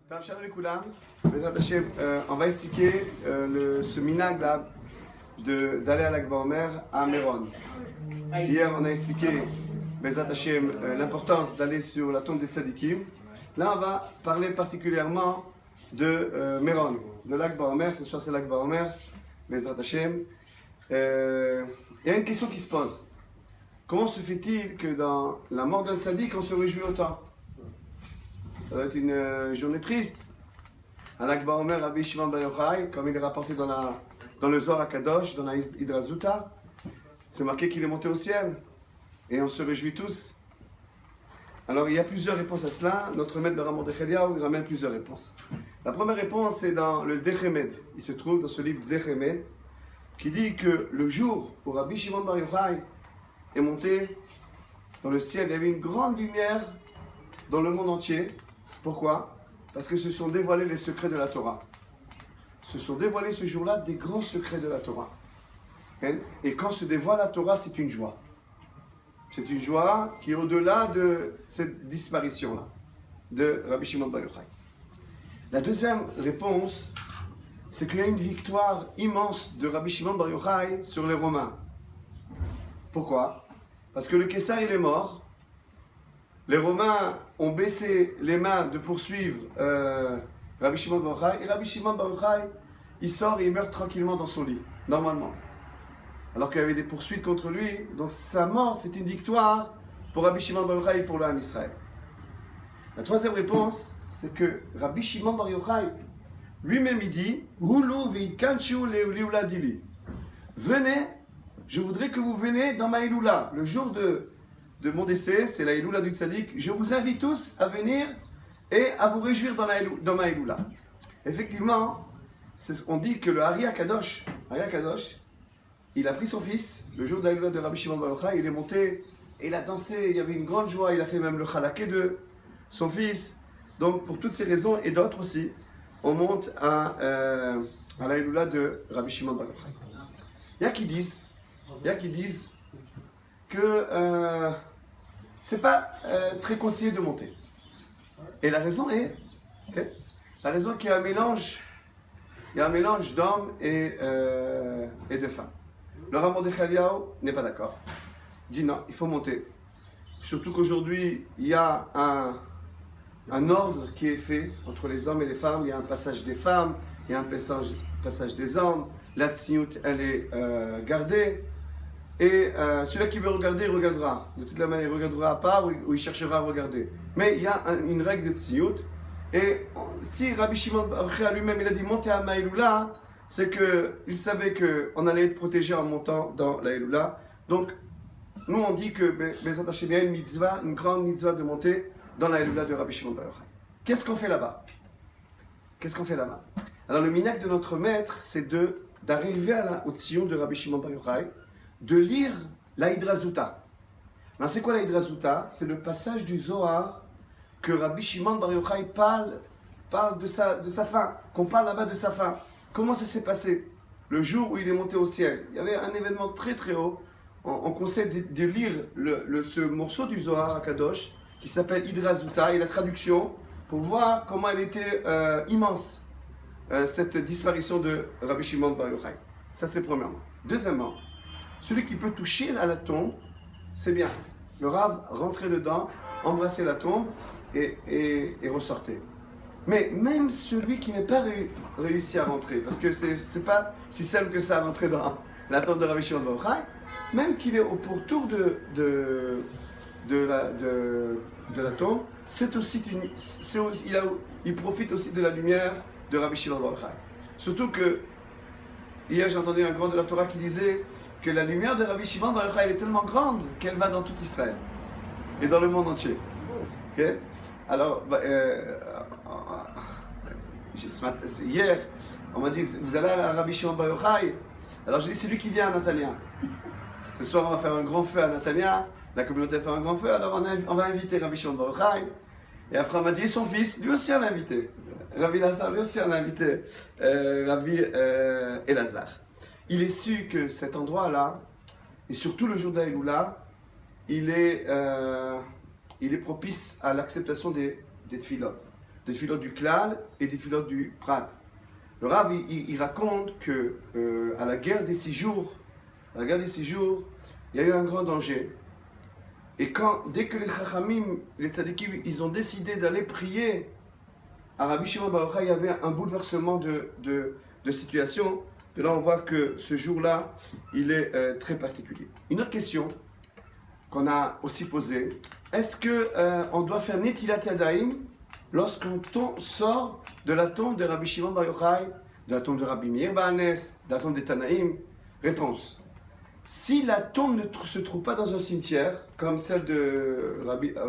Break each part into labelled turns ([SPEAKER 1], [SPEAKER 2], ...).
[SPEAKER 1] Tav Shalom Lekoulam. Bezrat Hashem, on va expliquer ce minag là d'aller à l'Akba Omer à Méron. Hier on a expliqué Bezrat Hashem l'importance d'aller sur la tombe des tzadikim. Là on va parler particulièrement de Méron, de l'Akba Omer. Ce soir c'est l'Akba Omer, Bezrat Hashem. Il y a une question qui se pose. Comment se fait-il que dans la mort d'un tzadik on se réjouit autant? Ça doit être une journée triste. À l'Akba Omer, Rabbi Shimon Bar Yochai, comme il est rapporté dans le Zohar HaKadosh, dans la Hidra Zuta, c'est marqué qu'il est monté au ciel. Et on se réjouit tous. Alors il y a plusieurs réponses à cela. Notre maître de Ramon de Cheliaou, il ramène plusieurs réponses. La première réponse est dans le Sdechemed. Il se trouve dans ce livre Sdechemed, qui dit que le jour où Rabbi Shimon Bar Yochai est monté dans le ciel, il y avait une grande lumière dans le monde entier. Pourquoi? Parce que se sont dévoilés les secrets de la Torah. Se sont dévoilés ce jour-là des grands secrets de la Torah. Et quand se dévoile la Torah, c'est une joie. C'est une joie qui est au-delà de cette disparition-là de Rabbi Shimon Bar Yochai. La deuxième réponse, c'est qu'il y a une victoire immense de Rabbi Shimon Bar Yochai sur les Romains. Pourquoi? Parce que le Kessar, il est mort. Les Romains ont baissé les mains de poursuivre Rabbi Shimon Bar Yochai. Et Rabbi Shimon Bar Yochai, il sort et il meurt tranquillement dans son lit, normalement. Alors qu'il y avait des poursuites contre lui. Donc sa mort, c'est une victoire pour Rabbi Shimon Bar Yochai et pour l'Am Israël. La troisième réponse, c'est que Rabbi Shimon Bar Yochai, lui-même, il dit venez, je voudrais que vous venez dans ma Iloula. Le jour de mon décès, c'est la Iloula du Tzadik. Je vous invite tous à venir et à vous réjouir dans ma Iloula. Effectivement, on dit que le Ari HaKadosh, il a pris son fils, le jour de la Iloula de Rabbi Shimon Bar Yochai, il est monté et il a dansé, il y avait une grande joie, il a fait même le chalaké de son fils. Donc pour toutes ces raisons et d'autres aussi, on monte à la Iloula de Rabbi Shimon Bar Yochai. Il y a qui disent que c'est pas très conseillé de monter. Et la raison est, qu'il y a un mélange, d'hommes et de femmes. Le Ramon de Cheliaou n'est pas d'accord. Il dit non, il faut monter. Surtout qu'aujourd'hui, il y a un ordre qui est fait entre les hommes et les femmes. Il y a un passage des femmes, il y a un passage des hommes. La tziout, elle est gardée. Et celui qui veut regarder, il regardera. De toute la manière, il regardera à part ou il cherchera à regarder. Mais il y a une règle de tziout. Et si Rabbi Shimon Bar Yochai lui-même, il a dit monter à Maïloula, c'est qu'il savait qu'on allait être protégé en montant dans la Iloula. Donc, nous on dit que Bezrat Hashem, il y a une mitzvah, une grande mitzvah de monter dans la Iloula de Rabbi Shimon Bar Yochai. Qu'est-ce qu'on fait là-bas? Alors, le minag de notre maître, c'est d'arriver au tziyun de Rabbi Shimon Bar Yochai, de lire la Hidra Zuta. Alors, c'est quoi la Hidra Zuta? C'est le passage du Zohar que Rabbi Shimon Bar Yochai parle de sa fin, qu'on parle là-bas de sa fin. Comment ça s'est passé? Le jour où il est monté au ciel, il y avait un événement très très haut. On conseille de lire ce morceau du Zohar HaKadosh qui s'appelle Hidra Zuta et la traduction pour voir comment elle était immense, cette disparition de Rabbi Shimon Bar Yochai. Ça c'est premièrement. Deuxièmement, celui qui peut toucher à la tombe, c'est bien. Le Rav rentrait dedans, embrassait la tombe et ressortait. Mais même celui qui n'est pas réussi à rentrer, parce que c'est pas si simple que ça à rentrer dans la tombe de Rabbi Shimon Bar Yochai, même qu'il est au pourtour de la tombe, il profite aussi de la lumière de Rabbi Shimon Bar Yochai. Surtout que hier j'ai entendu un grand de la Torah qui disait que la lumière de Rabbi Shimon Bar Yochai est tellement grande qu'elle va dans tout Israël et dans le monde entier. Okay? Alors, hier, on m'a dit vous allez à Rabbi Shimon Bar Yochai. Alors j'ai dit c'est lui qui vient à Natania. Ce soir on va faire un grand feu à Natania. La communauté fait un grand feu, alors on va inviter Rabbi Shimon Bar Yochai. Et après on m'a dit et son fils, lui aussi on l'a invité. Rabbi Elazar, lui aussi on l'a invité. Rabbi Elazar. Il est su que cet endroit-là, et surtout le jour d'Aïloula, il est propice à l'acceptation des tfilotes. des tfilotes du Klal et des tfilotes du Prat. Le Rav, il raconte que à la guerre des 6 jours, il y a eu un grand danger. Et dès que les Chachamim, les Tzadikim, ils ont décidé d'aller prier à Rabbi Shimon Bar Yochai, il y avait un bouleversement de situation. De là, on voit que ce jour-là, il est très particulier. Une autre question qu'on a aussi posée, est-ce qu'on doit faire Netilat Yadayim lorsqu'on sort de la tombe de Rabbi Shimon Bar Yochai, de la tombe de Rabbi Meir Baal Nes, de la tombe des Tanaïm? Réponse. Si la tombe ne se trouve pas dans un cimetière, comme celle de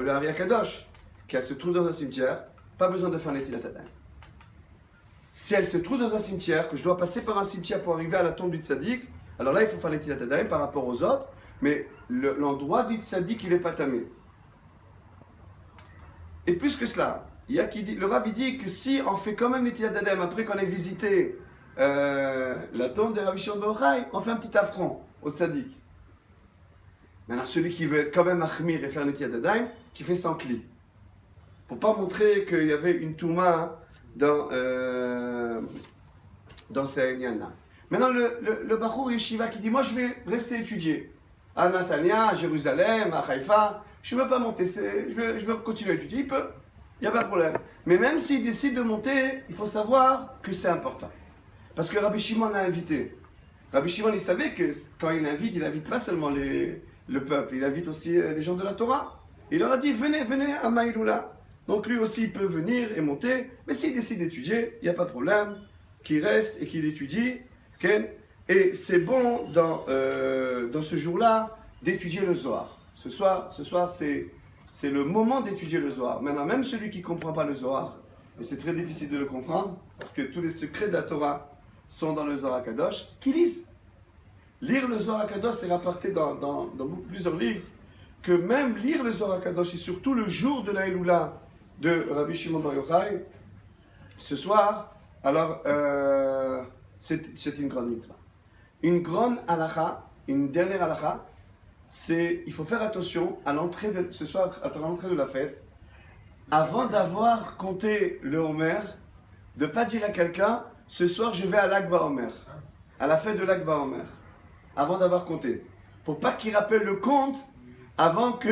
[SPEAKER 1] l'Ari Akadosh, qui se trouve dans un cimetière, pas besoin de faire Netilat Yadayim. Si elle se trouve dans un cimetière, que je dois passer par un cimetière pour arriver à la tombe du tzaddik, alors là il faut faire Netilat Yadayim par rapport aux autres, mais l'endroit du tzaddik il n'est pas tamé. Et plus que cela, il y a qui dit, le Rav dit que si on fait quand même Netilat Yadayim après qu'on ait visité la tombe de Rabbi Shimon Bar Yochai, on fait un petit affront au tzaddik. Maintenant celui qui veut quand même achmir et faire Netilat Yadayim, qui fait sans cli. Pour pas montrer qu'il y avait une touma dans ces liens-là. Maintenant, le Bachour Yeshiva qui dit, moi je vais rester étudier à Natania, à Jérusalem, à Haïfa, je ne veux pas monter, je veux continuer à étudier, il peut, il n'y a pas de problème. Mais même s'il décide de monter, il faut savoir que c'est important. Parce que Rabbi Shimon l'a invité. Rabbi Shimon, il savait que quand il n'invite pas seulement le peuple, il invite aussi les gens de la Torah. Il leur a dit, venez à Maïloula. Donc lui aussi il peut venir et monter, mais s'il décide d'étudier, il n'y a pas de problème, qu'il reste et qu'il étudie. Okay? Et c'est bon dans ce jour-là d'étudier le Zohar. Ce soir c'est le moment d'étudier le Zohar. Maintenant, même celui qui ne comprend pas le Zohar, et c'est très difficile de le comprendre, parce que tous les secrets de la Torah sont dans le Zohar Kadosh, qu'il lise. Lire le Zohar Kadosh, c'est rapporté dans plusieurs livres, que même lire le Zohar Kadosh, et surtout le jour de la Eloula, de Rabbi Shimon Bar Yochai, ce soir, alors c'est une grande mitzvah. Une grande halakha, une dernière halakha, c'est il faut faire attention à l'entrée de ce soir, à l'entrée de la fête, avant d'avoir compté le Homer, de ne pas dire à quelqu'un, ce soir je vais à Lag BaOmer, à la fête de Lag BaOmer, avant d'avoir compté, pour pas qu'il rappelle le compte avant que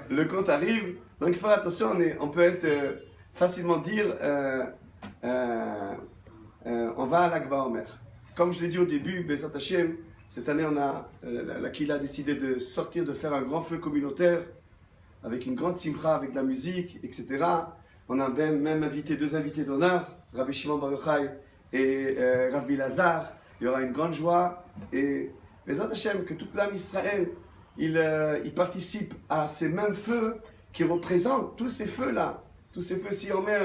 [SPEAKER 1] le compte arrive. Donc il faut faire attention, on peut être facilement dire on va à Lag BaOmer. Comme je l'ai dit au début, Bezat Hashem, cette année la Kila a décidé de sortir, de faire un grand feu communautaire avec une grande simcha, avec de la musique, etc. On a même invité 2 invités d'honneur, Rabbi Shimon Bar Yochai et Rabbi Lazar. Il y aura une grande joie et Bezat Hashem, que toute l'âme Israël, il participe à ces mêmes feux qui représentent tous ces feux-là. Tous ces feux, si on met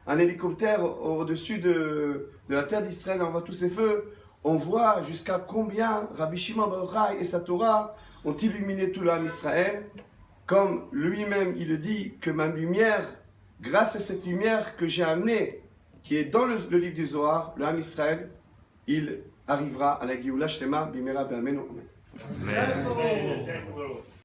[SPEAKER 1] un hélicoptère au-dessus de la terre d'Israël, on voit tous ces feux, on voit jusqu'à combien Rabbi Shimon Bar Yochai et sa Torah ont illuminé tout l'âme Israël, comme lui-même il le dit, que ma lumière, grâce à cette lumière que j'ai amenée, qui est dans le livre du Zohar, l'âme Israël, il arrivera à la Géoula Shlema, Bimera Be'amenu. Amen.